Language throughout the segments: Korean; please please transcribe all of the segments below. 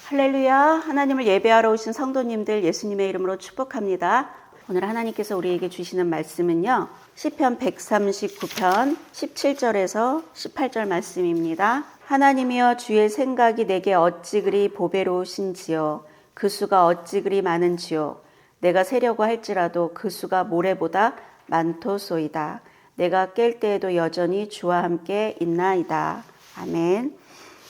할렐루야. 하나님을 예배하러 오신 성도님들 예수님의 이름으로 축복합니다. 오늘 하나님께서 우리에게 주시는 말씀은요, 시편 139편 17절에서 18절 말씀입니다. 하나님이여, 주의 생각이 내게 어찌 그리 보배로우신지요. 그 수가 어찌 그리 많은지요. 내가 세려고 할지라도 그 수가 모래보다 많도소이다. 내가 깰 때에도 여전히 주와 함께 있나이다. 아멘.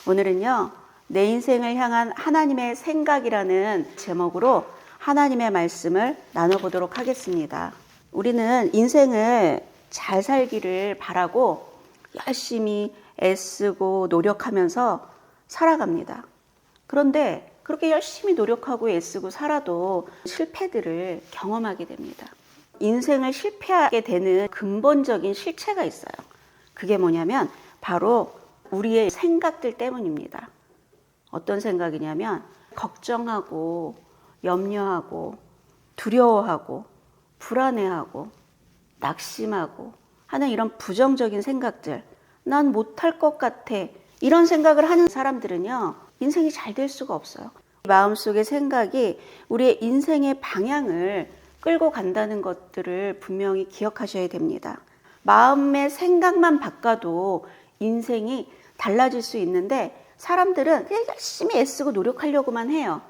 오늘은요, 내 인생을 향한 하나님의 생각이라는 제목으로 하나님의 말씀을 나눠보도록 하겠습니다. 우리는 인생을 잘 살기를 바라고 열심히 애쓰고 노력하면서 살아갑니다. 그런데 그렇게 열심히 노력하고 애쓰고 살아도 실패들을 경험하게 됩니다. 인생을 실패하게 되는 근본적인 실체가 있어요. 그게 뭐냐면 바로 우리의 생각들 때문입니다. 어떤 생각이냐면 걱정하고 염려하고 두려워하고 불안해하고 낙심하고 하는 이런 부정적인 생각들, 난 못할 것 같아, 이런 생각을 하는 사람들은요, 인생이 잘 될 수가 없어요. 마음속의 생각이 우리의 인생의 방향을 끌고 간다는 것들을 분명히 기억하셔야 됩니다. 마음의 생각만 바꿔도 인생이 달라질 수 있는데 사람들은 그냥 열심히 애쓰고 노력하려고만 해요.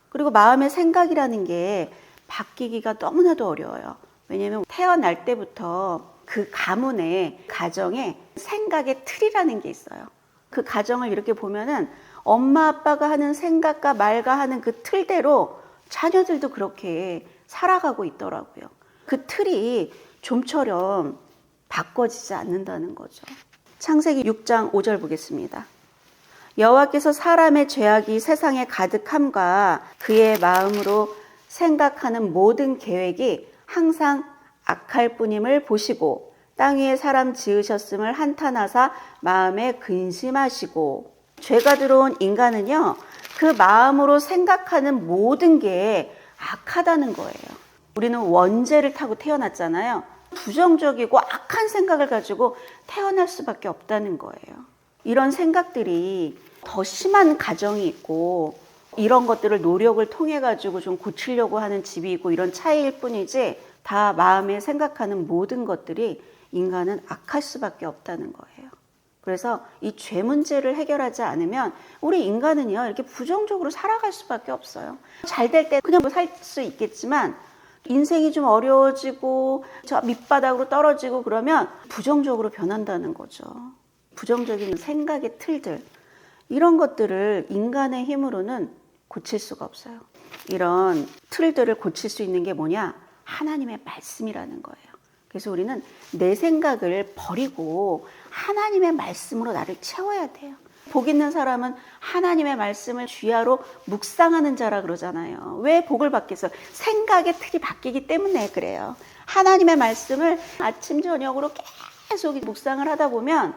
그리고 마음의 생각이라는 게 바뀌기가 너무나도 어려워요. 왜냐하면 태어날 때부터 그 가문에, 가정에 생각의 틀이라는 게 있어요. 그 가정을 이렇게 보면은 엄마 아빠가 하는 생각과 말과 하는 그 틀대로 자녀들도 그렇게 살아가고 있더라고요. 그 틀이 좀처럼 바꿔지지 않는다는 거죠. 창세기 6장 5절 보겠습니다. 여호와께서 사람의 죄악이 세상에 가득함과 그의 마음으로 생각하는 모든 계획이 항상 악할 뿐임을 보시고 땅 위에 사람 지으셨음을 한탄하사 마음에 근심하시고. 죄가 들어온 인간은요, 그 마음으로 생각하는 모든 게 악하다는 거예요. 우리는 원죄를 타고 태어났잖아요. 부정적이고 악한 생각을 가지고 태어날 수밖에 없다는 거예요. 이런 생각들이 더 심한 가정이 있고 이런 것들을 노력을 통해 가지고 좀 고치려고 하는 집이 있고 이런 차이일 뿐이지, 다 마음에 생각하는 모든 것들이 인간은 악할 수밖에 없다는 거예요. 그래서 이 죄 문제를 해결하지 않으면 우리 인간은요, 이렇게 부정적으로 살아갈 수밖에 없어요. 잘 될 때 그냥 살 수 있겠지만 인생이 좀 어려워지고 저 밑바닥으로 떨어지고 그러면 부정적으로 변한다는 거죠. 부정적인 생각의 틀들, 이런 것들을 인간의 힘으로는 고칠 수가 없어요. 이런 틀들을 고칠 수 있는 게 뭐냐? 하나님의 말씀이라는 거예요. 그래서 우리는 내 생각을 버리고 하나님의 말씀으로 나를 채워야 돼요. 복 있는 사람은 하나님의 말씀을 주야로 묵상하는 자라 그러잖아요. 왜 복을 받겠어요? 생각의 틀이 바뀌기 때문에 그래요. 하나님의 말씀을 아침 저녁으로 계속 묵상을 하다 보면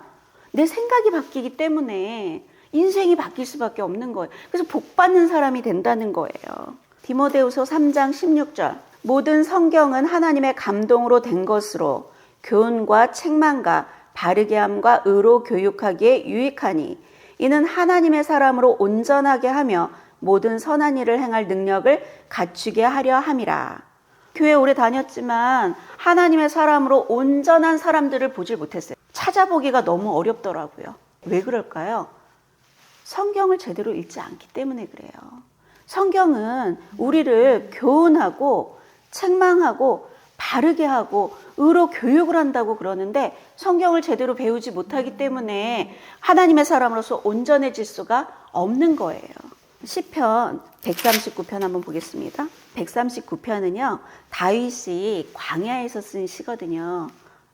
내 생각이 바뀌기 때문에 인생이 바뀔 수밖에 없는 거예요. 그래서 복 받는 사람이 된다는 거예요. 디모데후서 3장 16절. 모든 성경은 하나님의 감동으로 된 것으로 교훈과 책망과 바르게 함과 의로 교육하기에 유익하니 이는 하나님의 사람으로 온전하게 하며 모든 선한 일을 행할 능력을 갖추게 하려 함이라. 교회 오래 다녔지만 하나님의 사람으로 온전한 사람들을 보질 못했어요. 찾아보기가 너무 어렵더라고요. 왜 그럴까요? 성경을 제대로 읽지 않기 때문에 그래요. 성경은 우리를 교훈하고 책망하고 바르게 하고 의로 교육을 한다고 그러는데 성경을 제대로 배우지 못하기 때문에 하나님의 사람으로서 온전해질 수가 없는 거예요. 시편 139편 한번 보겠습니다. 139편은요, 다윗이 광야에서 쓴 시거든요.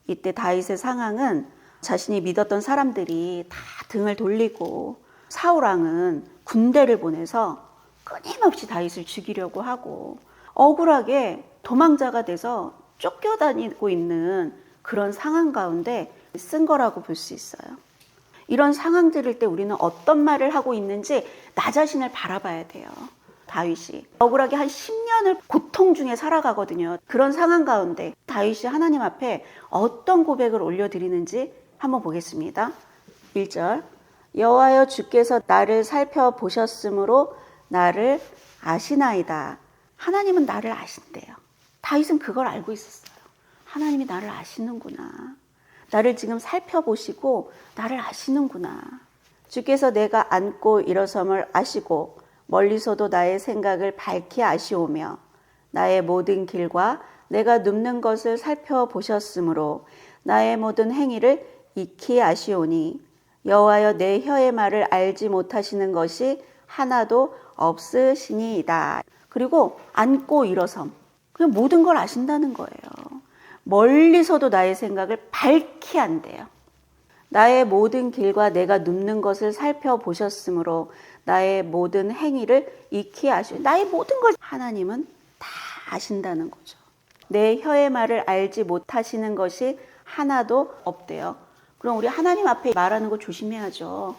이때 다윗의 상황은 자신이 믿었던 사람들이 다 등을 돌리고 사울왕은 군대를 보내서 끊임없이 다윗을 죽이려고 하고 억울하게 도망자가 돼서 쫓겨다니고 있는 그런 상황 가운데 쓴 거라고 볼 수 있어요. 이런 상황들일 때 우리는 어떤 말을 하고 있는지 나 자신을 바라봐야 돼요. 다윗이 억울하게 한 10년을 고통 중에 살아가거든요. 그런 상황 가운데 다윗이 하나님 앞에 어떤 고백을 올려드리는지 한번 보겠습니다. 1절. 여호와여, 주께서 나를 살펴보셨으므로 나를 아시나이다. 하나님은 나를 아신대요. 다윗은 그걸 알고 있었어요. 하나님이 나를 아시는구나. 나를 지금 살펴보시고 나를 아시는구나. 주께서 내가 앉고 일어섬을 아시고 멀리서도 나의 생각을 밝히 아시오며 나의 모든 길과 내가 눕는 것을 살펴보셨으므로 나의 모든 행위를 익히 아시오니 여호와여 내 혀의 말을 알지 못하시는 것이 하나도 없으시니이다. 그리고 앉고 일어섬. 그냥 모든 걸 아신다는 거예요. 멀리서도 나의 생각을 밝히 안대요. 나의 모든 길과 내가 눕는 것을 살펴보셨으므로 나의 모든 행위를 익히 아시오. 나의 모든 걸 하나님은 다 아신다는 거죠. 내 혀의 말을 알지 못하시는 것이 하나도 없대요. 그럼 우리 하나님 앞에 말하는 거 조심해야죠.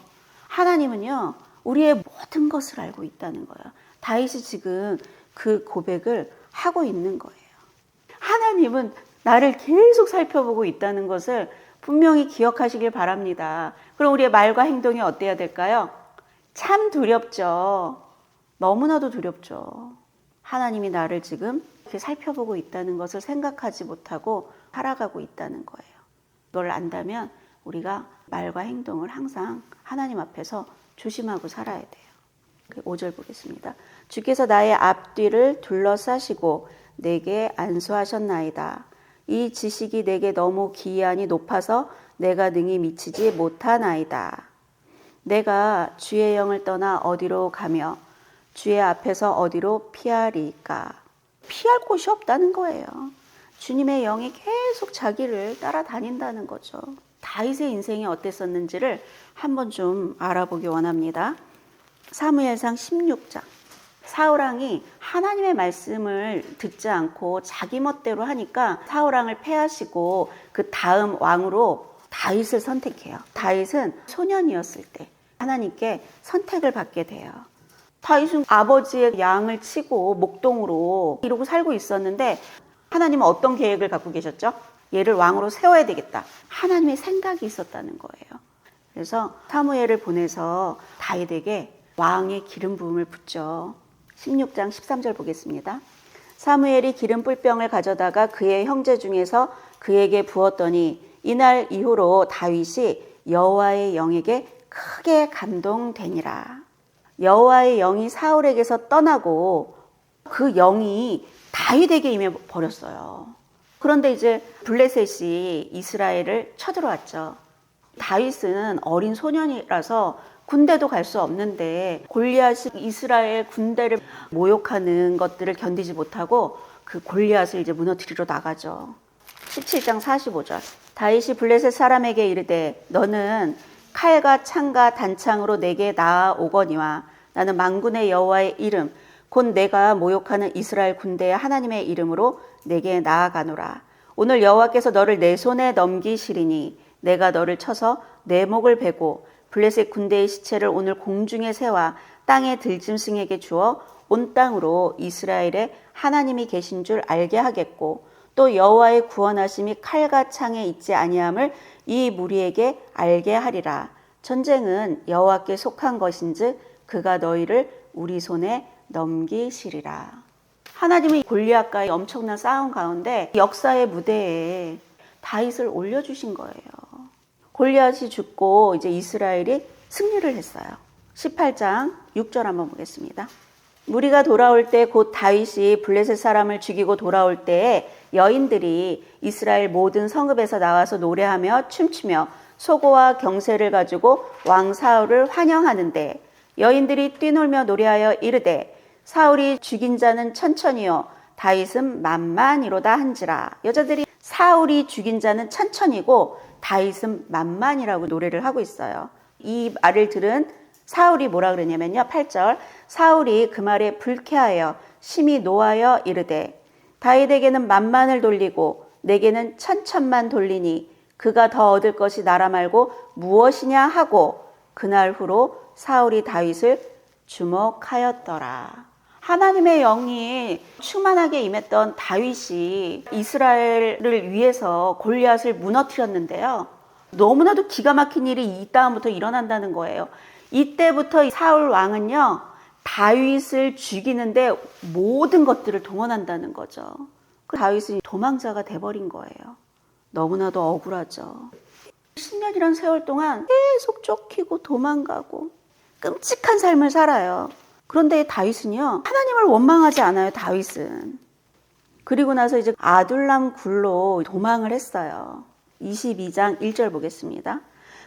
하나님은요, 우리의 모든 것을 알고 있다는 거예요. 다윗이 지금 그 고백을 하고 있는 거예요. 하나님은 나를 계속 살펴보고 있다는 것을 분명히 기억하시길 바랍니다. 그럼 우리의 말과 행동이 어때야 될까요? 참 두렵죠. 너무나도 두렵죠. 하나님이 나를 지금 이렇게 살펴보고 있다는 것을 생각하지 못하고 살아가고 있다는 거예요. 이걸 안다면 우리가 말과 행동을 항상 하나님 앞에서 조심하고 살아야 돼요. 5절 보겠습니다. 주께서 나의 앞뒤를 둘러싸시고 내게 안수하셨나이다. 이 지식이 내게 너무 기이하니 높아서 내가 능히 미치지 못하나이다. 내가 주의 영을 떠나 어디로 가며 주의 앞에서 어디로 피하리까? 피할 곳이 없다는 거예요. 주님의 영이 계속 자기를 따라다닌다는 거죠. 다윗의 인생이 어땠었는지를 한번 좀 알아보기 원합니다. 사무엘상 16장. 사울왕이 하나님의 말씀을 듣지 않고 자기 멋대로 하니까 사울왕을 패하시고 그 다음 왕으로 다윗을 선택해요. 다윗은 소년이었을 때 하나님께 선택을 받게 돼요. 다윗은 아버지의 양을 치고 목동으로 이러고 살고 있었는데 하나님은 어떤 계획을 갖고 계셨죠? 얘를 왕으로 세워야 되겠다. 하나님의 생각이 있었다는 거예요. 그래서 사무엘을 보내서 다윗에게 왕의 기름 부음을 붓죠. 16장 13절 보겠습니다. 사무엘이 기름 뿔병을 가져다가 그의 형제 중에서 그에게 부었더니 이날 이후로 다윗이 여호와의 영에게 크게 감동되니라. 여호와의 영이 사울에게서 떠나고 그 영이 다윗에게 임해 버렸어요. 그런데 이제 블레셋이 이스라엘을 쳐들어왔죠. 다윗은 어린 소년이라서 군대도 갈 수 없는데 골리앗이 이스라엘 군대를 모욕하는 것들을 견디지 못하고 그 골리앗을 이제 무너뜨리러 나가죠. 17장 45절. 다윗이 블레셋 사람에게 이르되 너는 칼과 창과 단창으로 내게 나아오거니와 나는 만군의 여호와의 이름 곧 내가 모욕하는 이스라엘 군대의 하나님의 이름으로 내게 나아가노라. 오늘 여호와께서 너를 내 손에 넘기시리니 내가 너를 쳐서 내 목을 베고 블레셋 군대의 시체를 오늘 공중에 세워 땅의 들짐승에게 주어 온 땅으로 이스라엘에 하나님이 계신 줄 알게 하겠고 또 여호와의 구원하심이 칼과 창에 있지 아니함을 이 무리에게 알게 하리라. 전쟁은 여호와께 속한 것인즉 그가 너희를 우리 손에 넘기시리라. 하나님이 골리앗과의 엄청난 싸움 가운데 역사의 무대에 다윗을 올려주신 거예요. 골리앗이 죽고 이제 이스라엘이 승리를 했어요. 18장 6절 한번 보겠습니다. 무리가 돌아올 때 곧 다윗이 블레셋 사람을 죽이고 돌아올 때에 여인들이 이스라엘 모든 성읍에서 나와서 노래하며 춤추며 소고와 경새를 가지고 왕 사울을 환영하는데 여인들이 뛰놀며 노래하여 이르되 사울이 죽인 자는 천천히요 다윗은 만만이로다 한지라. 여자들이 사울이 죽인 자는 천천히고 다윗은 만만이라고 노래를 하고 있어요. 이 말을 들은 사울이 뭐라 그러냐면요. 8절. 사울이 그 말에 불쾌하여 심히 노하여 이르되 다윗에게는 만만을 돌리고 내게는 천천만 돌리니 그가 더 얻을 것이 나라 말고 무엇이냐 하고 그날 후로 사울이 다윗을 주목하였더라. 하나님의 영이 충만하게 임했던 다윗이 이스라엘을 위해서 골리앗을 무너뜨렸는데요. 너무나도 기가 막힌 일이 이 다음부터 일어난다는 거예요. 이때부터 사울 왕은요, 다윗을 죽이는데 모든 것들을 동원한다는 거죠. 그 다윗은 도망자가 돼버린 거예요. 너무나도 억울하죠. 10년이란 세월 동안 계속 쫓기고 도망가고 끔찍한 삶을 살아요. 그런데 다윗은요, 하나님을 원망하지 않아요. 다윗은. 그리고 나서 이제 아둘람 굴로 도망을 했어요. 22장 1절 보겠습니다.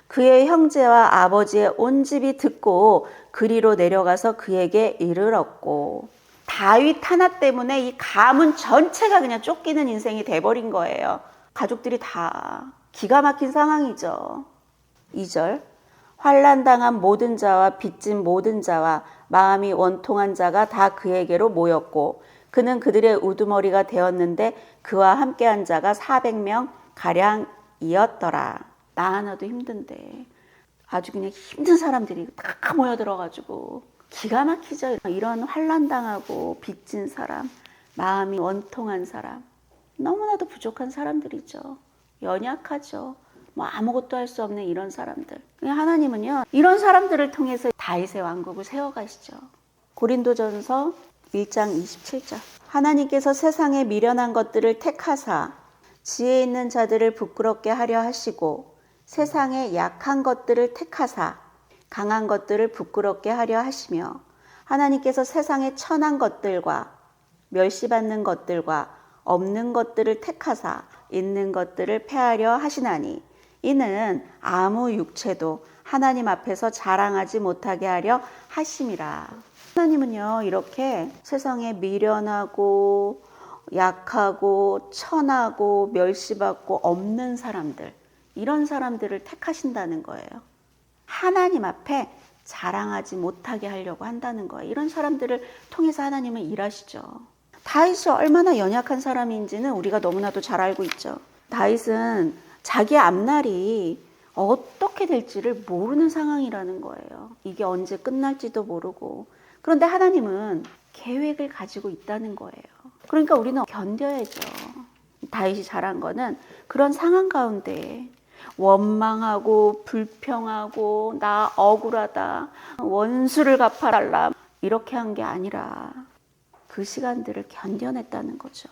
그의 형제와 아버지의 온 집이 듣고 그리로 내려가서 그에게 이르렀고, 다윗 하나 때문에 이 가문 전체가 그냥 쫓기는 인생이 돼버린 거예요. 가족들이 다 기가 막힌 상황이죠. 2절, 환난당한 모든 자와 빚진 모든 자와 마음이 원통한 자가 다 그에게로 모였고 그는 그들의 우두머리가 되었는데 그와 함께한 자가 400명 가량이었더라. 나 하나도 힘든데 아주 그냥 힘든 사람들이 다 모여들어가지고 기가 막히죠. 이런 환난당하고 빚진 사람, 마음이 원통한 사람, 너무나도 부족한 사람들이죠. 연약하죠. 뭐 아무것도 할 수 없는 이런 사람들. 하나님은요, 이런 사람들을 통해서 다윗의 왕국을 세워가시죠. 고린도전서 1장 27절. 하나님께서 세상에 미련한 것들을 택하사 지혜 있는 자들을 부끄럽게 하려 하시고 세상에 약한 것들을 택하사 강한 것들을 부끄럽게 하려 하시며 하나님께서 세상에 천한 것들과 멸시받는 것들과 없는 것들을 택하사 있는 것들을 패하려 하시나니 이는 아무 육체도 하나님 앞에서 자랑하지 못하게 하려 하심이라. 하나님은요, 이렇게 세상에 미련하고 약하고 천하고 멸시받고 없는 사람들, 이런 사람들을 택하신다는 거예요. 하나님 앞에 자랑하지 못하게 하려고 한다는 거예요. 이런 사람들을 통해서 하나님은 일하시죠. 다윗이 얼마나 연약한 사람인지는 우리가 너무나도 잘 알고 있죠. 다윗은 자기 앞날이 어떻게 될지를 모르는 상황이라는 거예요. 이게 언제 끝날지도 모르고. 그런데 하나님은 계획을 가지고 있다는 거예요. 그러니까 우리는 견뎌야죠. 다윗이 잘한 거는 그런 상황 가운데 원망하고 불평하고 나 억울하다, 원수를 갚아달라 이렇게 한 게 아니라 그 시간들을 견뎌냈다는 거죠.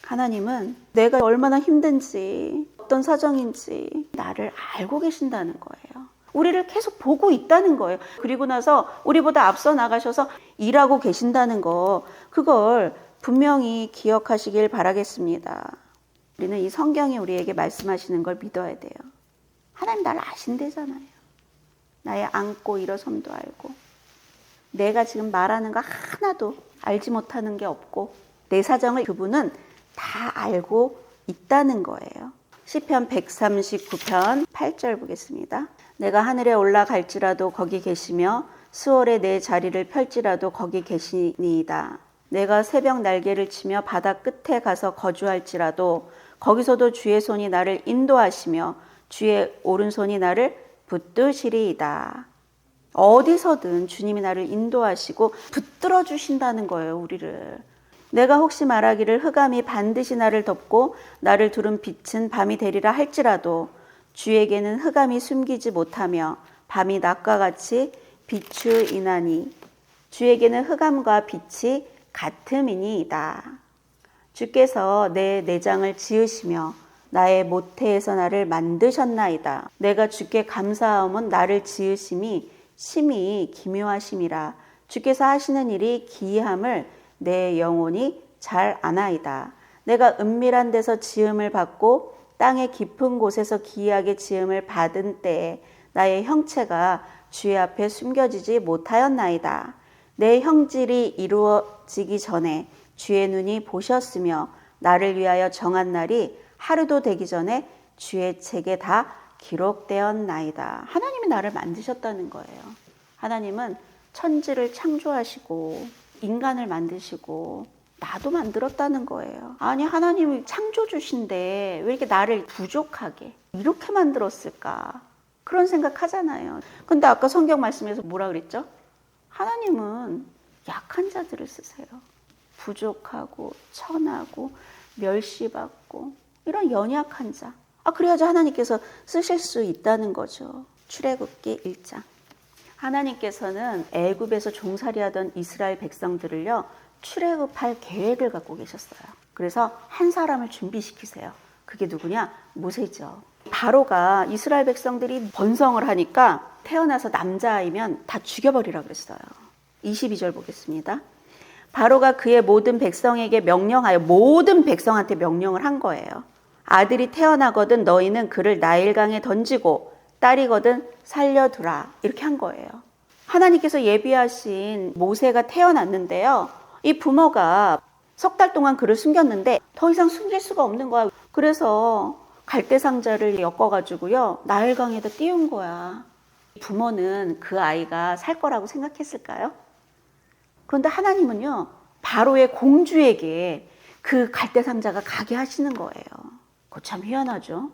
하나님은 내가 얼마나 힘든지 어떤 사정인지 나를 알고 계신다는 거예요. 우리를 계속 보고 있다는 거예요. 그리고 나서 우리보다 앞서 나가셔서 일하고 계신다는 거, 그걸 분명히 기억하시길 바라겠습니다. 우리는 이 성경이 우리에게 말씀하시는 걸 믿어야 돼요. 하나님 나를 아신대잖아요. 나의 앉고 일어섬도 알고 내가 지금 말하는 거 하나도 알지 못하는 게 없고 내 사정을 그분은 다 알고 있다는 거예요. 시편 139편 8절 보겠습니다. 내가 하늘에 올라갈지라도 거기 계시며 수월에 내 자리를 펼지라도 거기 계시니이다. 내가 새벽 날개를 치며 바다 끝에 가서 거주할지라도 거기서도 주의 손이 나를 인도하시며 주의 오른손이 나를 붙드시리이다. 어디서든 주님이 나를 인도하시고 붙들어 주신다는 거예요, 우리를. 내가 혹시 말하기를 흑암이 반드시 나를 덮고 나를 두른 빛은 밤이 되리라 할지라도 주에게는 흑암이 숨기지 못하며 밤이 낮과 같이 비추이나니 주에게는 흑암과 빛이 같음이니이다. 주께서 내 내장을 지으시며 나의 모태에서 나를 만드셨나이다. 내가 주께 감사하면 나를 지으심이 심히 기묘하심이라. 주께서 하시는 일이 기이함을 내 영혼이 잘 아나이다. 내가 은밀한 데서 지음을 받고 땅의 깊은 곳에서 기이하게 지음을 받은 때에 나의 형체가 주의 앞에 숨겨지지 못하였나이다. 내 형질이 이루어지기 전에 주의 눈이 보셨으며 나를 위하여 정한 날이 하루도 되기 전에 주의 책에 다 기록되었나이다. 하나님이 나를 만드셨다는 거예요. 하나님은 천지를 창조하시고 인간을 만드시고 나도 만들었다는 거예요. 아니 하나님이 창조주신데 왜 이렇게 나를 부족하게 이렇게 만들었을까? 그런 생각하잖아요. 근데 아까 성경 말씀에서 뭐라 그랬죠? 하나님은 약한 자들을 쓰세요. 부족하고 천하고 멸시받고 이런 연약한 자. 그래야지 하나님께서 쓰실 수 있다는 거죠. 출애굽기 1장. 하나님께서는 애굽에서 종살이하던 이스라엘 백성들을요, 출애굽할 계획을 갖고 계셨어요. 그래서 한 사람을 준비시키세요. 그게 누구냐? 모세죠. 바로가 이스라엘 백성들이 번성을 하니까 태어나서 남자아이면 다 죽여버리라 그랬어요. 22절 보겠습니다. 바로가 그의 모든 백성에게 명령하여, 모든 백성한테 명령을 한 거예요. 아들이 태어나거든 너희는 그를 나일강에 던지고 딸이거든 살려두라. 이렇게 한 거예요. 하나님께서 예비하신 모세가 태어났는데요, 이 부모가 석 달 동안 그를 숨겼는데 더 이상 숨길 수가 없는 거야. 그래서 갈대 상자를 엮어가지고요, 나일강에다 띄운 거야. 부모는 그 아이가 살 거라고 생각했을까요? 그런데 하나님은요, 바로의 공주에게 그 갈대 상자가 가게 하시는 거예요. 그거 참 희한하죠.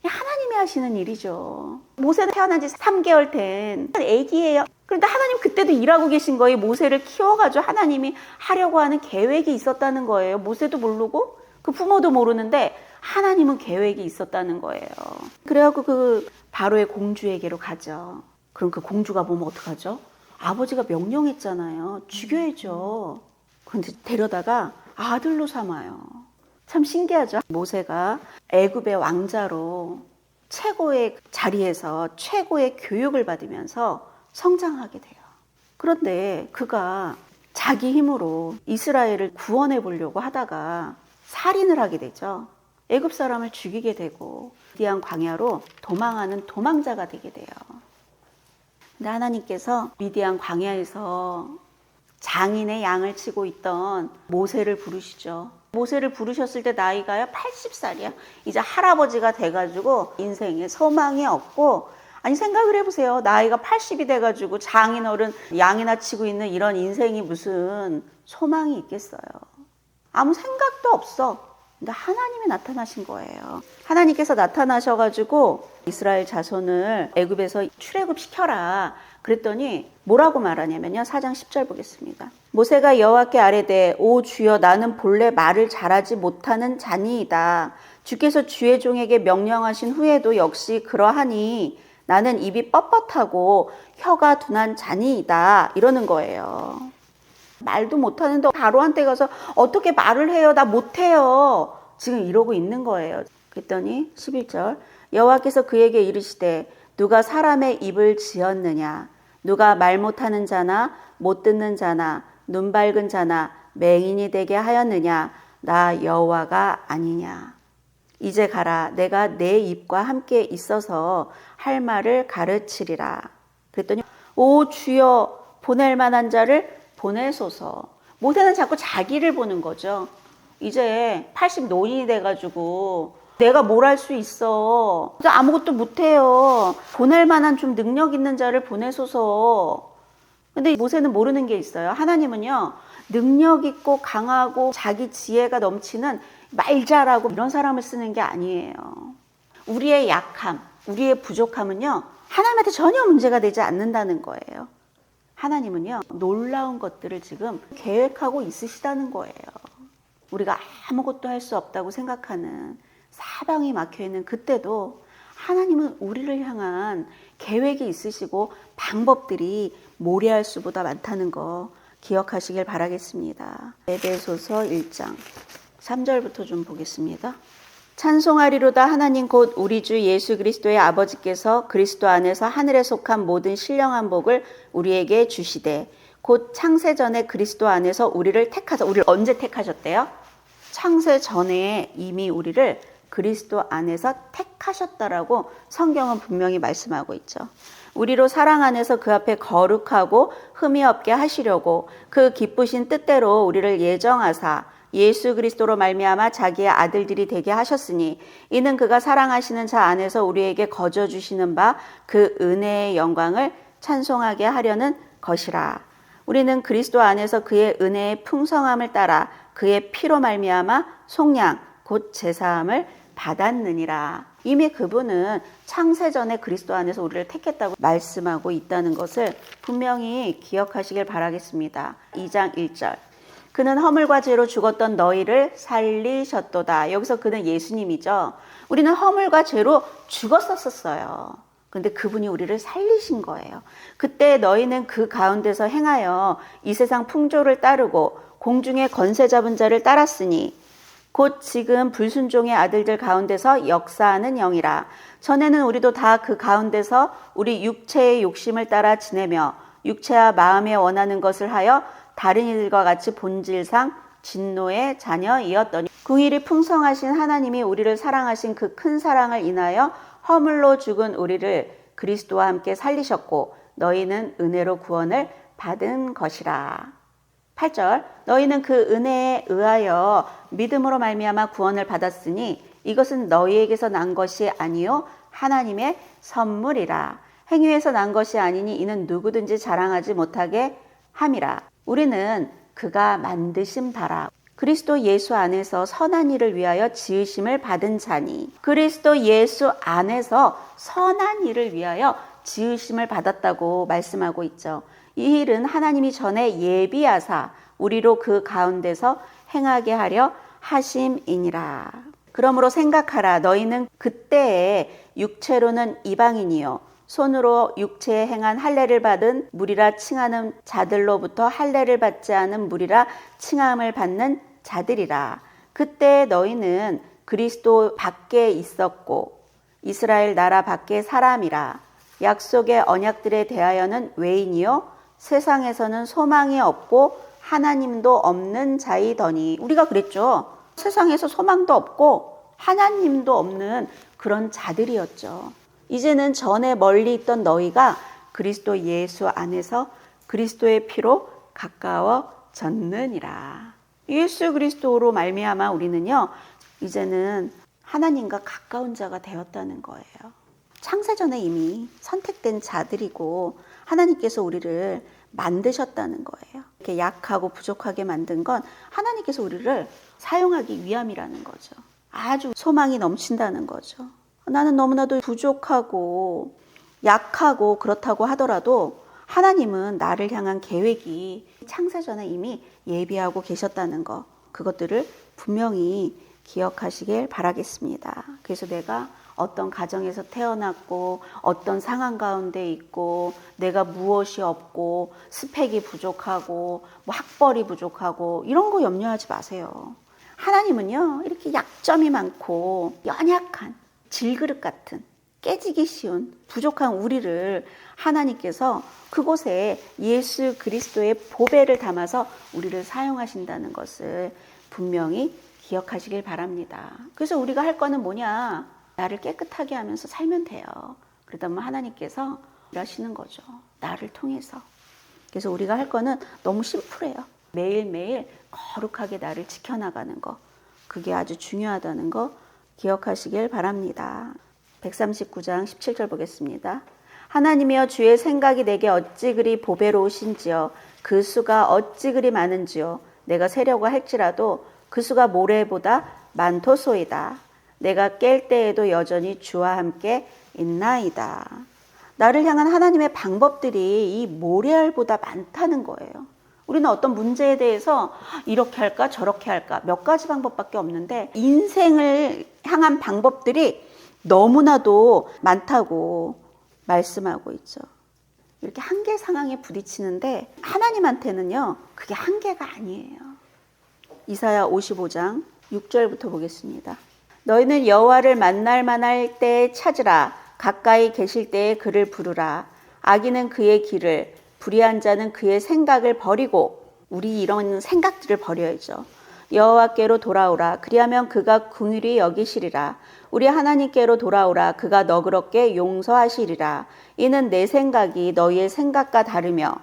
하나님이 하시는 일이죠. 모세는 태어난 지 3개월 된 애기예요. 그런데 하나님 그때도 일하고 계신 거예요. 모세를 키워가지고 하나님이 하려고 하는 계획이 있었다는 거예요. 모세도 모르고 그 부모도 모르는데 하나님은 계획이 있었다는 거예요. 그래갖고 그 바로의 공주에게로 가죠. 그럼 그 공주가 보면 어떡하죠? 아버지가 명령했잖아요. 죽여야죠. 그런데 데려다가 아들로 삼아요. 참 신기하죠. 모세가 애굽의 왕자로 최고의 자리에서 최고의 교육을 받으면서 성장하게 돼요. 그런데 그가 자기 힘으로 이스라엘을 구원해 보려고 하다가 살인을 하게 되죠. 애굽 사람을 죽이게 되고 미디안 광야로 도망하는 도망자가 되게 돼요. 근데 하나님께서 미디안 광야에서 장인의 양을 치고 있던 모세를 부르시죠. 모세를 부르셨을 때 나이가요 80살이야. 이제 할아버지가 돼가지고 인생에 소망이 없고, 아니 생각을 해보세요. 나이가 80이 돼가지고 장인 어른 양이나 치고 있는 이런 인생이 무슨 소망이 있겠어요. 아무 생각도 없어. 근데 하나님이 나타나신 거예요. 하나님께서 나타나셔가지고 이스라엘 자손을 애굽에서 출애굽시켜라. 그랬더니 뭐라고 말하냐면요. 4장 10절 보겠습니다. 모세가 여호와께 아뢰되 오 주여 나는 본래 말을 잘하지 못하는 자니이다. 주께서 주의 종에게 명령하신 후에도 역시 그러하니 나는 입이 뻣뻣하고 혀가 둔한 자니이다. 이러는 거예요. 말도 못하는데 바로한테 가서 어떻게 말을 해요? 나 못해요. 지금 이러고 있는 거예요. 그랬더니 11절 여호와께서 그에게 이르시되 누가 사람의 입을 지었느냐? 누가 말 못하는 자나 못 듣는 자나 눈 밝은 자나 맹인이 되게 하였느냐? 나 여호와가 아니냐? 이제 가라. 내가 내 입과 함께 있어서 할 말을 가르치리라. 그랬더니 오 주여 보낼 만한 자를 보내소서. 모세는 자꾸 자기를 보는 거죠. 이제 80 노인이 돼가지고 내가 뭘 할 수 있어. 아무것도 못해요. 보낼 만한 좀 능력 있는 자를 보내소서. 근데 모세는 모르는 게 있어요. 하나님은요, 능력 있고 강하고 자기 지혜가 넘치는 말 잘하고 이런 사람을 쓰는 게 아니에요. 우리의 약함, 우리의 부족함은요, 하나님한테 전혀 문제가 되지 않는다는 거예요. 하나님은요, 놀라운 것들을 지금 계획하고 있으시다는 거예요. 우리가 아무것도 할 수 없다고 생각하는 사방이 막혀있는 그때도 하나님은 우리를 향한 계획이 있으시고 방법들이 모래알 수보다 많다는 거 기억하시길 바라겠습니다. 에베소서 1장 3절부터 좀 보겠습니다. 찬송하리로다 하나님 곧 우리 주 예수 그리스도의 아버지께서 그리스도 안에서 하늘에 속한 모든 신령한 복을 우리에게 주시되 곧 창세 전에 그리스도 안에서 우리를 택하사. 우리를 언제 택하셨대요? 창세 전에 이미 우리를 그리스도 안에서 택하셨다라고 성경은 분명히 말씀하고 있죠. 우리로 사랑 안에서 그 앞에 거룩하고 흠이 없게 하시려고 그 기쁘신 뜻대로 우리를 예정하사 예수 그리스도로 말미암아 자기의 아들들이 되게 하셨으니 이는 그가 사랑하시는 자 안에서 우리에게 거저 주시는 바 그 은혜의 영광을 찬송하게 하려는 것이라. 우리는 그리스도 안에서 그의 은혜의 풍성함을 따라 그의 피로 말미암아 속량 곧 제사함을 받았느니라. 이미 그분은 창세전에 그리스도 안에서 우리를 택했다고 말씀하고 있다는 것을 분명히 기억하시길 바라겠습니다. 2장 1절 그는 허물과 죄로 죽었던 너희를 살리셨도다. 여기서 그는 예수님이죠. 우리는 허물과 죄로 죽었었어요. 근데 그분이 우리를 살리신 거예요. 그때 너희는 그 가운데서 행하여 이 세상 풍조를 따르고 공중의 권세 잡은 자를 따랐으니 곧 지금 불순종의 아들들 가운데서 역사하는 영이라. 전에는 우리도 다 그 가운데서 우리 육체의 욕심을 따라 지내며 육체와 마음에 원하는 것을 하여 다른 이들과 같이 본질상 진노의 자녀이었더니 긍휼이 풍성하신 하나님이 우리를 사랑하신 그 큰 사랑을 인하여 허물로 죽은 우리를 그리스도와 함께 살리셨고 너희는 은혜로 구원을 받은 것이라. 8절 너희는 그 은혜에 의하여 믿음으로 말미암아 구원을 받았으니 이것은 너희에게서 난 것이 아니요 하나님의 선물이라. 행위에서 난 것이 아니니 이는 누구든지 자랑하지 못하게 함이라. 우리는 그가 만드신 바라 그리스도 예수 안에서 선한 일을 위하여 지으심을 받은 자니. 그리스도 예수 안에서 선한 일을 위하여 지으심을 받았다고 말씀하고 있죠. 이 일은 하나님이 전에 예비하사 우리로 그 가운데서 행하게 하려 하심이니라. 그러므로 생각하라. 너희는 그때에 육체로는 이방인이요 손으로 육체에 행한 할례를 받은 무리라 칭하는 자들로부터 할례를 받지 않은 무리라 칭함을 받는 자들이라. 그때 너희는 그리스도 밖에 있었고 이스라엘 나라 밖에 사람이라. 약속의 언약들에 대하여는 외인이요 세상에서는 소망이 없고 하나님도 없는 자이더니. 우리가 그랬죠. 세상에서 소망도 없고 하나님도 없는 그런 자들이었죠. 이제는 전에 멀리 있던 너희가 그리스도 예수 안에서 그리스도의 피로 가까워졌느니라. 예수 그리스도로 말미암아 우리는요 이제는 하나님과 가까운 자가 되었다는 거예요. 창세전에 이미 선택된 자들이고 하나님께서 우리를 만드셨다는 거예요. 이렇게 약하고 부족하게 만든 건 하나님께서 우리를 사용하기 위함이라는 거죠. 아주 소망이 넘친다는 거죠. 나는 너무나도 부족하고 약하고 그렇다고 하더라도 하나님은 나를 향한 계획이 창세전에 이미 예비하고 계셨다는 거, 그것들을 분명히 기억하시길 바라겠습니다. 그래서 내가 어떤 가정에서 태어났고 어떤 상황 가운데 있고 내가 무엇이 없고 스펙이 부족하고 뭐 학벌이 부족하고 이런 거 염려하지 마세요. 하나님은요 이렇게 약점이 많고 연약한 질그릇 같은 깨지기 쉬운 부족한 우리를 하나님께서 그곳에 예수 그리스도의 보배를 담아서 우리를 사용하신다는 것을 분명히 기억하시길 바랍니다. 그래서 우리가 할 거는 뭐냐? 나를 깨끗하게 하면서 살면 돼요. 그러다 보면 하나님께서 일하시는 거죠. 나를 통해서. 그래서 우리가 할 거는 너무 심플해요. 매일매일 거룩하게 나를 지켜나가는 거. 그게 아주 중요하다는 거 기억하시길 바랍니다. 139장 17절 보겠습니다. 하나님이여 주의 생각이 내게 어찌 그리 보배로우신지요. 그 수가 어찌 그리 많은지요. 내가 세려고 할지라도 그 수가 모래보다 많도소이다. 내가 깰 때에도 여전히 주와 함께 있나이다. 나를 향한 하나님의 방법들이 이 모래알보다 많다는 거예요. 우리는 어떤 문제에 대해서 이렇게 할까 저렇게 할까 몇 가지 방법밖에 없는데 인생을 향한 방법들이 너무나도 많다고 말씀하고 있죠. 이렇게 한계 상황에 부딪히는데 하나님한테는요 그게 한계가 아니에요. 이사야 55장 6절부터 보겠습니다. 너희는 여호와를 만날 만할 때에 찾으라. 가까이 계실 때에 그를 부르라. 악인은 그의 길을, 불의한 자는 그의 생각을 버리고. 우리 이런 생각들을 버려야죠. 여호와께로 돌아오라. 그리하면 그가 긍휼히 여기시리라. 우리 하나님께로 돌아오라. 그가 너그럽게 용서하시리라. 이는 내 생각이 너희의 생각과 다르며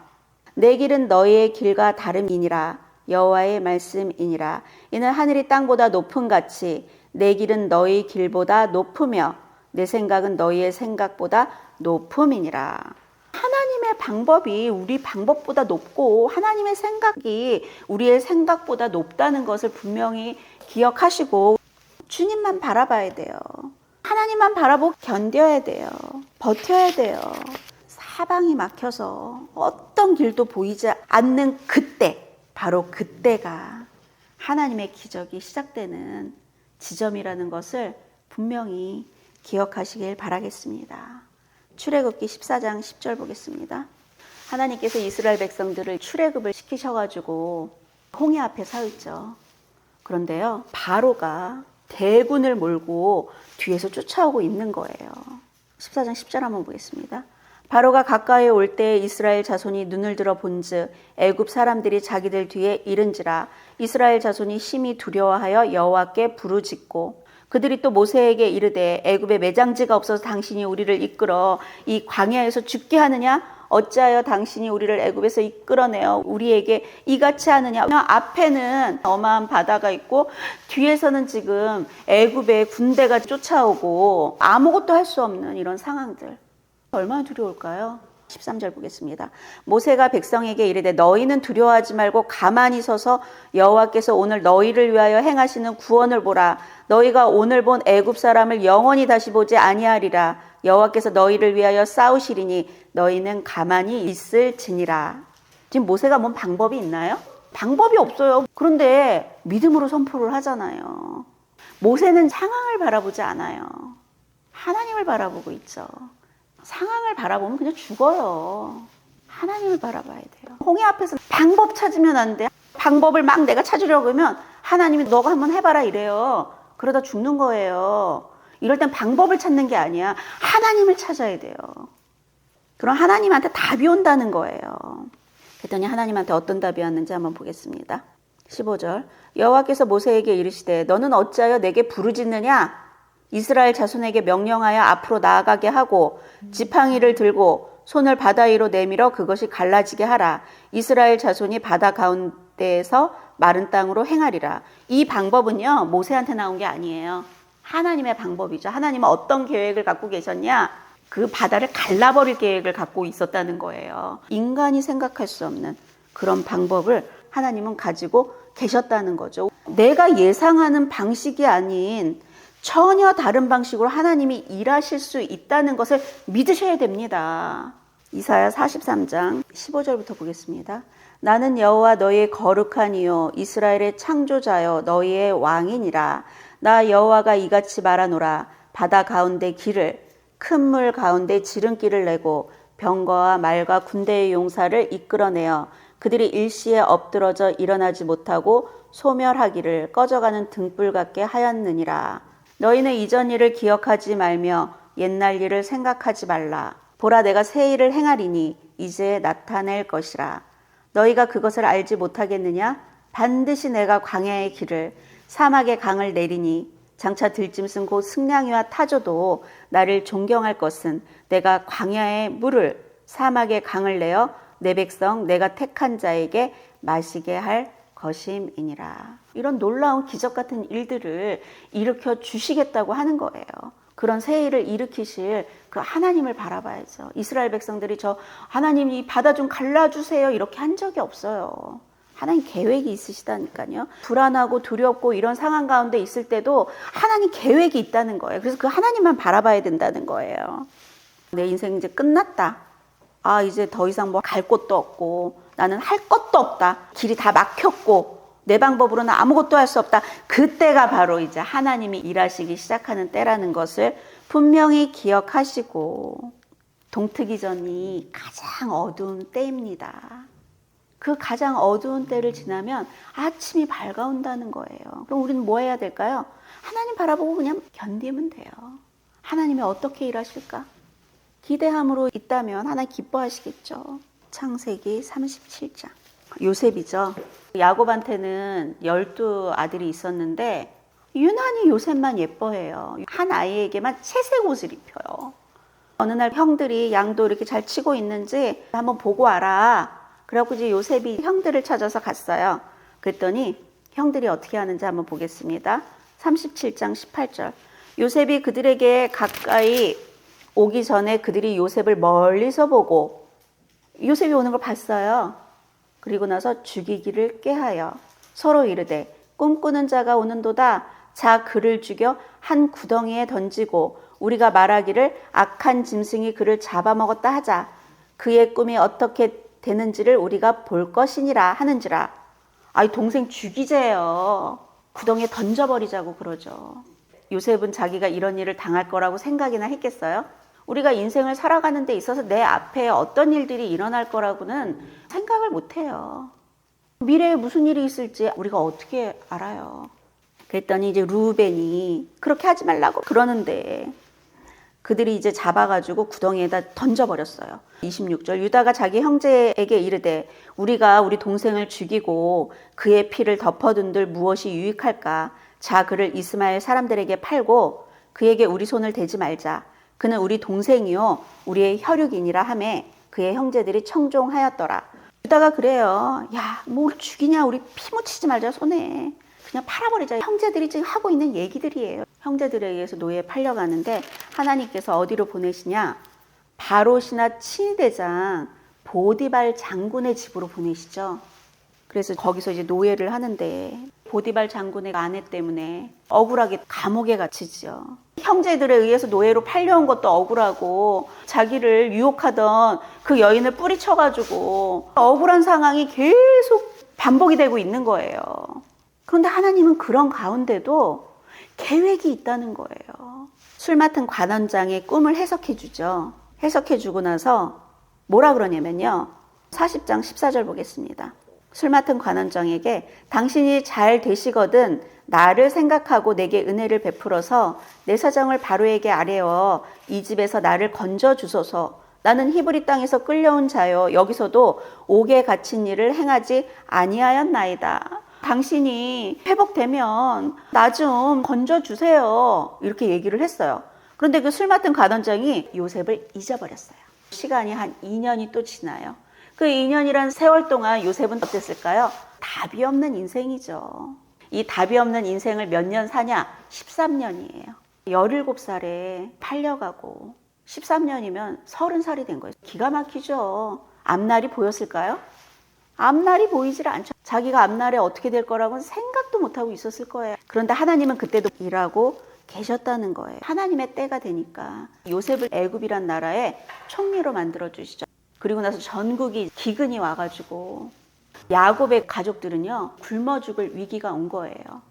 내 길은 너희의 길과 다름이니라. 여호와의 말씀이니라. 이는 하늘이 땅보다 높음 같이 내 길은 너희 길보다 높으며 내 생각은 너희의 생각보다 높음이니라. 하나님의 방법이 우리 방법보다 높고 하나님의 생각이 우리의 생각보다 높다는 것을 분명히 기억하시고 주님만 바라봐야 돼요. 하나님만 바라보고 견뎌야 돼요. 버텨야 돼요. 사방이 막혀서 어떤 길도 보이지 않는 그때, 바로 그때가 하나님의 기적이 시작되는 지점이라는 것을 분명히 기억하시길 바라겠습니다. 출애굽기 14장 10절 보겠습니다. 하나님께서 이스라엘 백성들을 출애굽을 시키셔가지고 홍해 앞에 서 있죠. 그런데요, 바로가 대군을 몰고 뒤에서 쫓아오고 있는 거예요. 14장 10절 한번 보겠습니다. 바로가 가까이 올 때 이스라엘 자손이 눈을 들어 본즉 애굽 사람들이 자기들 뒤에 이른지라. 이스라엘 자손이 심히 두려워하여 여호와께 부르짖고 그들이 또 모세에게 이르되 애굽에 매장지가 없어서 당신이 우리를 이끌어 이 광야에서 죽게 하느냐? 어찌하여 당신이 우리를 애굽에서 이끌어내어 우리에게 이같이 하느냐? 앞에는 어마한 바다가 있고 뒤에서는 지금 애굽의 군대가 쫓아오고 아무것도 할 수 없는 이런 상황들. 얼마나 두려울까요? 13절 보겠습니다. 모세가 백성에게 이르되 너희는 두려워하지 말고 가만히 서서 여호와께서 오늘 너희를 위하여 행하시는 구원을 보라. 너희가 오늘 본 애굽 사람을 영원히 다시 보지 아니하리라. 여호와께서 너희를 위하여 싸우시리니 너희는 가만히 있을지니라. 지금 모세가 뭔 방법이 있나요? 방법이 없어요. 그런데 믿음으로 선포를 하잖아요. 모세는 상황을 바라보지 않아요. 하나님을 바라보고 있죠. 상황을 바라보면 그냥 죽어요. 하나님을 바라봐야 돼요. 홍해 앞에서 방법 찾으면 안 돼. 방법을 막 내가 찾으려고 하면 하나님이 너가 한번 해봐라 이래요. 그러다 죽는 거예요. 이럴 땐 방법을 찾는 게 아니야. 하나님을 찾아야 돼요. 그럼 하나님한테 답이 온다는 거예요. 그랬더니 하나님한테 어떤 답이 왔는지 한번 보겠습니다. 15절 여호와께서 모세에게 이르시되 너는 어찌하여 내게 부르짖느냐? 이스라엘 자손에게 명령하여 앞으로 나아가게 하고 지팡이를 들고 손을 바다 위로 내밀어 그것이 갈라지게 하라. 이스라엘 자손이 바다 가운데에서 마른 땅으로 행하리라. 이 방법은요, 모세한테 나온 게 아니에요. 하나님의 방법이죠. 하나님은 어떤 계획을 갖고 계셨냐? 그 바다를 갈라버릴 계획을 갖고 있었다는 거예요. 인간이 생각할 수 없는 그런 방법을 하나님은 가지고 계셨다는 거죠. 내가 예상하는 방식이 아닌 전혀 다른 방식으로 하나님이 일하실 수 있다는 것을 믿으셔야 됩니다. 이사야 43장 15절부터 보겠습니다. 나는 여호와 너희의 거룩한 이요 이스라엘의 창조자여 너희의 왕이니라. 나 여호와가 이같이 말하노라. 바다 가운데 길을 큰 물 가운데 지름길을 내고 병거와 말과 군대의 용사를 이끌어내어 그들이 일시에 엎드러져 일어나지 못하고 소멸하기를 꺼져가는 등불 같게 하였느니라. 너희는 이전 일을 기억하지 말며 옛날 일을 생각하지 말라. 보라 내가 새 일을 행하리니 이제 나타낼 것이라. 너희가 그것을 알지 못하겠느냐? 반드시 내가 광야의 길을 사막의 강을 내리니 장차 들짐승 곧 승냥이와 타조도 나를 존경할 것은 내가 광야의 물을 사막의 강을 내어 내 백성 내가 택한 자에게 마시게 할 것임이니라. 이런 놀라운 기적 같은 일들을 일으켜 주시겠다고 하는 거예요. 그런 새 일을 일으키실 그 하나님을 바라봐야죠. 이스라엘 백성들이 저 하나님 이 바다 좀 갈라주세요 이렇게 한 적이 없어요. 하나님 계획이 있으시다니까요. 불안하고 두렵고 이런 상황 가운데 있을 때도 하나님 계획이 있다는 거예요. 그래서 그 하나님만 바라봐야 된다는 거예요. 내 인생 이제 끝났다. 아 이제 더 이상 뭐 갈 곳도 없고 나는 할 것도 없다. 길이 다 막혔고 내 방법으로는 아무것도 할 수 없다. 그때가 바로 이제 하나님이 일하시기 시작하는 때라는 것을 분명히 기억하시고 동트기 전이 가장 어두운 때입니다. 그 가장 어두운 때를 지나면 아침이 밝아온다는 거예요. 그럼 우리는 뭐 해야 될까요? 하나님 바라보고 그냥 견디면 돼요. 하나님이 어떻게 일하실까? 기대함으로 있다면 하나님 기뻐하시겠죠. 창세기 37장. 요셉이죠. 야곱한테는 12아들이 있었는데 유난히 요셉만 예뻐해요. 한 아이에게만 채색 옷을 입혀요. 어느 날 형들이 양도 이렇게 잘 치고 있는지 한번 보고 와라. 그래갖고 이제 요셉이 형들을 찾아서 갔어요. 그랬더니 형들이 어떻게 하는지 한번 보겠습니다. 37장 18절. 요셉이 그들에게 가까이 오기 전에 그들이 요셉을 멀리서 보고 요셉이 오는 걸 봤어요. 그리고 나서 죽이기를 꾀하여 서로 이르되 꿈꾸는 자가 오는도다. 자 그를 죽여 한 구덩이에 던지고 우리가 말하기를 악한 짐승이 그를 잡아먹었다 하자. 그의 꿈이 어떻게 되는지를 우리가 볼 것이니라 하는지라. 아이 동생 죽이재요. 구덩이에 던져버리자고 그러죠. 요셉은 자기가 이런 일을 당할 거라고 생각이나 했겠어요? 우리가 인생을 살아가는 데 있어서 내 앞에 어떤 일들이 일어날 거라고는 생각을 못 해요. 미래에 무슨 일이 있을지 우리가 어떻게 알아요. 그랬더니 이제 루벤이 그렇게 하지 말라고 그러는데 그들이 이제 잡아가지고 구덩이에다 던져버렸어요. 26절 유다가 자기 형제에게 이르되 우리가 우리 동생을 죽이고 그의 피를 덮어둔들 무엇이 유익할까? 자 그를 이스마엘 사람들에게 팔고 그에게 우리 손을 대지 말자. 그는 우리 동생이요 우리의 혈육이니라 하매 그의 형제들이 청종하였더라. 유다가 그래요. 야, 뭘 죽이냐? 우리 피 묻히지 말자 손에. 그냥 팔아버리자. 형제들이 지금 하고 있는 얘기들이에요. 형제들에 의해서 노예에 팔려가는데 하나님께서 어디로 보내시냐? 바롯이나 친위대장 보디발 장군의 집으로 보내시죠. 그래서 거기서 이제 노예를 하는데 보디발 장군의 아내 때문에 억울하게 감옥에 갇히죠. 형제들에 의해서 노예로 팔려온 것도 억울하고 자기를 유혹하던 그 여인을 뿌리쳐가지고 억울한 상황이 계속 반복이 되고 있는 거예요. 그런데 하나님은 그런 가운데도 계획이 있다는 거예요. 술 맡은 관원장의 꿈을 해석해 주죠. 해석해 주고 나서 뭐라 그러냐면요. 40장 14절 보겠습니다. 술 맡은 관원장에게 당신이 잘 되시거든 나를 생각하고 내게 은혜를 베풀어서 내 사정을 바로에게 아뢰어 이 집에서 나를 건져 주소서. 나는 히브리 땅에서 끌려온 자요 여기서도 옥에 갇힌 일을 행하지 아니하였나이다. 당신이 회복되면 나 좀 건져 주세요. 이렇게 얘기를 했어요. 그런데 그 술 맡은 관원장이 요셉을 잊어버렸어요. 시간이 한 2년이 또 지나요. 그 2년이란 세월 동안 요셉은 어땠을까요? 답이 없는 인생이죠. 이 답이 없는 인생을 몇 년 사냐? 13년이에요. 17살에 팔려가고 13년이면 30살이 된 거예요. 기가 막히죠. 앞날이 보였을까요? 앞날이 보이질 않죠. 자기가 앞날에 어떻게 될 거라고는 생각도 못하고 있었을 거예요. 그런데 하나님은 그때도 일하고 계셨다는 거예요. 하나님의 때가 되니까 요셉을 애굽이란 나라의 총리로 만들어 주시죠. 그리고 나서 전국이 기근이 와가지고 야곱의 가족들은요 굶어 죽을 위기가 온 거예요.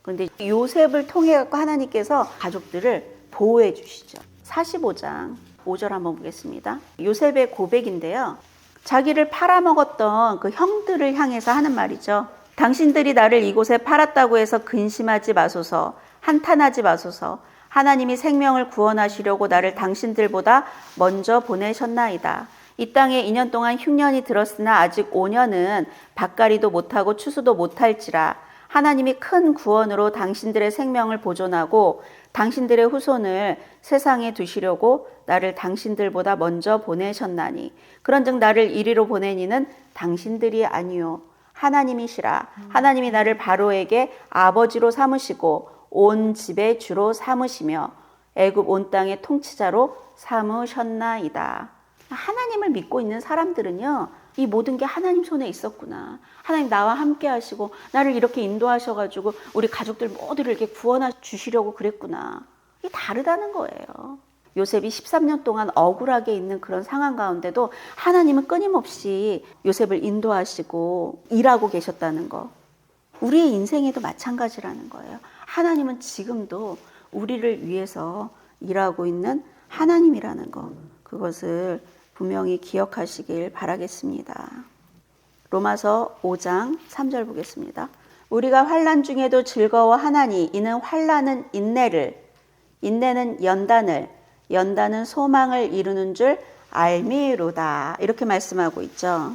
그런데 요셉을 통해 갖고 하나님께서 가족들을 보호해 주시죠. 45장 5절 한번 보겠습니다. 요셉의 고백인데요. 자기를 팔아먹었던 그 형들을 향해서 하는 말이죠. 당신들이 나를 이곳에 팔았다고 해서 근심하지 마소서, 한탄하지 마소서. 하나님이 생명을 구원하시려고 나를 당신들보다 먼저 보내셨나이다. 이 땅에 2년 동안 흉년이 들었으나 아직 5년은 밭갈이도 못하고 추수도 못할지라. 하나님이 큰 구원으로 당신들의 생명을 보존하고 당신들의 후손을 세상에 두시려고 나를 당신들보다 먼저 보내셨나니 그런즉 나를 이리로 보내니는 당신들이 아니요 하나님이시라. 하나님이 나를 바로에게 아버지로 삼으시고 온 집의 주로 삼으시며 애굽 온 땅의 통치자로 삼으셨나이다. 하나님을 믿고 있는 사람들은요 이 모든 게 하나님 손에 있었구나. 하나님 나와 함께 하시고 나를 이렇게 인도하셔가지고 우리 가족들 모두를 이렇게 구원해 주시려고 그랬구나. 이게 다르다는 거예요. 요셉이 13년 동안 억울하게 있는 그런 상황 가운데도 하나님은 끊임없이 요셉을 인도하시고 일하고 계셨다는 거. 우리의 인생에도 마찬가지라는 거예요. 하나님은 지금도 우리를 위해서 일하고 있는 하나님이라는 거. 그것을 분명히 기억하시길 바라겠습니다. 로마서 5장 3절 보겠습니다. 우리가 환난 중에도 즐거워하나니 이는 환난은 인내를, 인내는 연단을, 연단은 소망을 이루는 줄 알미로다. 이렇게 말씀하고 있죠.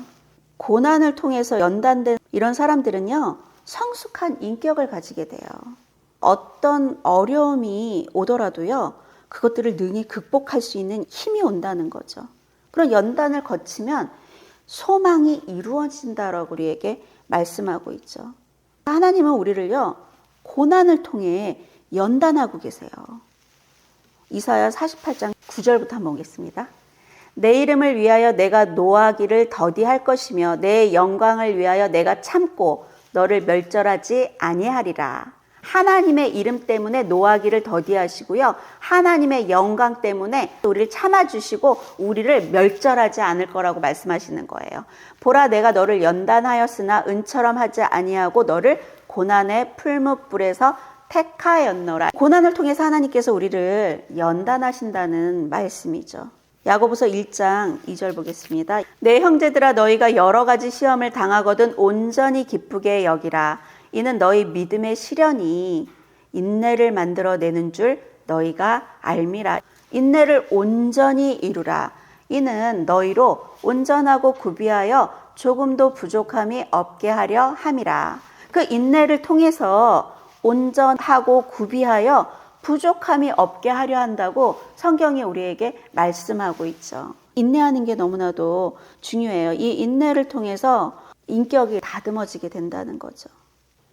고난을 통해서 연단된 이런 사람들은요 성숙한 인격을 가지게 돼요. 어떤 어려움이 오더라도요 그것들을 능히 극복할 수 있는 힘이 온다는 거죠. 그런 연단을 거치면 소망이 이루어진다라고 우리에게 말씀하고 있죠. 하나님은 우리를요 고난을 통해 연단하고 계세요. 이사야 48장 9절부터 한번 보겠습니다. 내 이름을 위하여 내가 노하기를 더디할 것이며 내 영광을 위하여 내가 참고 너를 멸절하지 아니하리라. 하나님의 이름 때문에 노하기를 더디하시고요. 하나님의 영광 때문에 우리를 참아주시고 우리를 멸절하지 않을 거라고 말씀하시는 거예요. 보라 내가 너를 연단하였으나 은처럼 하지 아니하고 너를 고난의 풀무불에서 택하였노라. 고난을 통해서 하나님께서 우리를 연단하신다는 말씀이죠. 야고보서 1장 2절 보겠습니다. 내 형제들아 너희가 여러 가지 시험을 당하거든 온전히 기쁘게 여기라. 이는 너희 믿음의 시련이 인내를 만들어내는 줄 너희가 알미라. 인내를 온전히 이루라. 이는 너희로 온전하고 구비하여 조금도 부족함이 없게 하려 함이라. 그 인내를 통해서 온전하고 구비하여 부족함이 없게 하려 한다고 성경이 우리에게 말씀하고 있죠. 인내하는 게 너무나도 중요해요. 이 인내를 통해서 인격이 다듬어지게 된다는 거죠.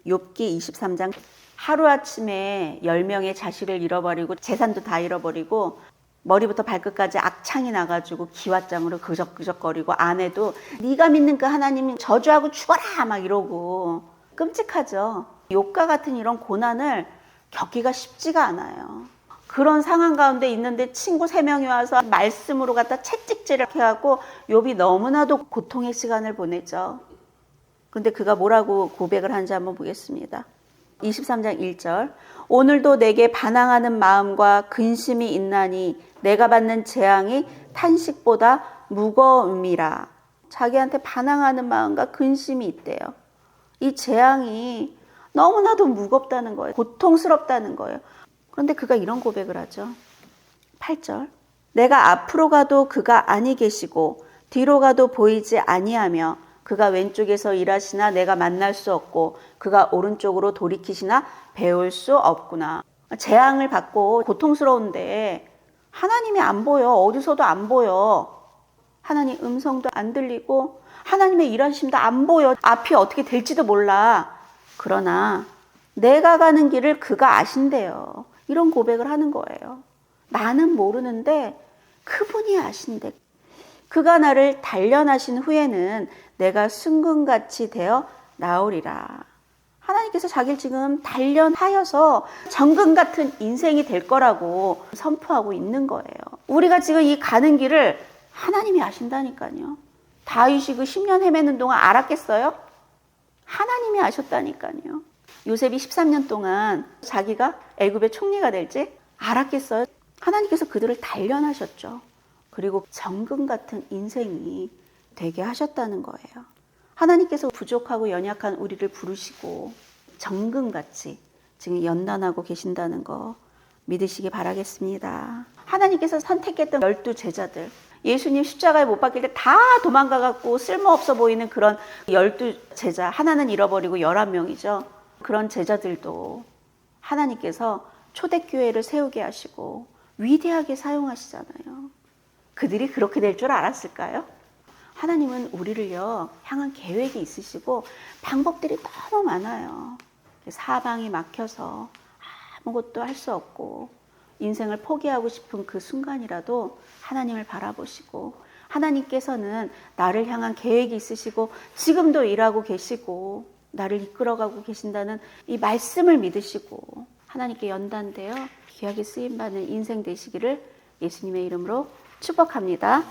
욥기 23장 하루아침에 10명의 자식을 잃어버리고 재산도 다 잃어버리고 머리부터 발끝까지 악창이 나가지고 기왓장으로 그적그적거리고 아내도 네가 믿는 그 하나님이 저주하고 죽어라 막 이러고 끔찍하죠. 욥과 같은 이런 고난을 겪기가 쉽지가 않아요. 그런 상황 가운데 있는데 친구 3명이 와서 말씀으로 갖다 채찍질을 해갖고 욥이 너무나도 고통의 시간을 보내죠. 근데 그가 뭐라고 고백을 하는지 한번 보겠습니다. 23장 1절 오늘도 내게 반항하는 마음과 근심이 있나니 내가 받는 재앙이 탄식보다 무거움이라. 자기한테 반항하는 마음과 근심이 있대요. 이 재앙이 너무나도 무겁다는 거예요. 고통스럽다는 거예요. 그런데 그가 이런 고백을 하죠. 8절 내가 앞으로 가도 그가 아니 계시고 뒤로 가도 보이지 아니하며 그가 왼쪽에서 일하시나 내가 만날 수 없고 그가 오른쪽으로 돌이키시나 배울 수 없구나. 재앙을 받고 고통스러운데 하나님이 안 보여. 어디서도 안 보여. 하나님 음성도 안 들리고 하나님의 일하심도 안 보여. 앞이 어떻게 될지도 몰라. 그러나 내가 가는 길을 그가 아신대요. 이런 고백을 하는 거예요. 나는 모르는데 그분이 아신대. 그가 나를 단련하신 후에는 내가 순금같이 되어 나오리라. 하나님께서 자기를 지금 단련하여서 정금 같은 인생이 될 거라고 선포하고 있는 거예요. 우리가 지금 이 가는 길을 하나님이 아신다니까요. 다윗이 그 10년 헤매는 동안 알았겠어요? 하나님이 아셨다니까요. 요셉이 13년 동안 자기가 애굽의 총리가 될지 알았겠어요? 하나님께서 그들을 단련하셨죠. 그리고 정금 같은 인생이 되게 하셨다는 거예요. 하나님께서 부족하고 연약한 우리를 부르시고 정금같이 지금 연단하고 계신다는 거 믿으시기 바라겠습니다. 하나님께서 선택했던 12제자들, 예수님 십자가에 못 박힐 때 다 도망가갖고 쓸모없어 보이는 그런 12제자, 하나는 잃어버리고 11명이죠. 그런 제자들도 하나님께서 초대교회를 세우게 하시고 위대하게 사용하시잖아요. 그들이 그렇게 될 줄 알았을까요? 하나님은 우리를요 향한 계획이 있으시고 방법들이 너무 많아요. 사방이 막혀서 아무것도 할 수 없고 인생을 포기하고 싶은 그 순간이라도 하나님을 바라보시고 하나님께서는 나를 향한 계획이 있으시고 지금도 일하고 계시고 나를 이끌어가고 계신다는 이 말씀을 믿으시고 하나님께 연단되어 귀하게 쓰임받는 인생 되시기를 예수님의 이름으로 축복합니다.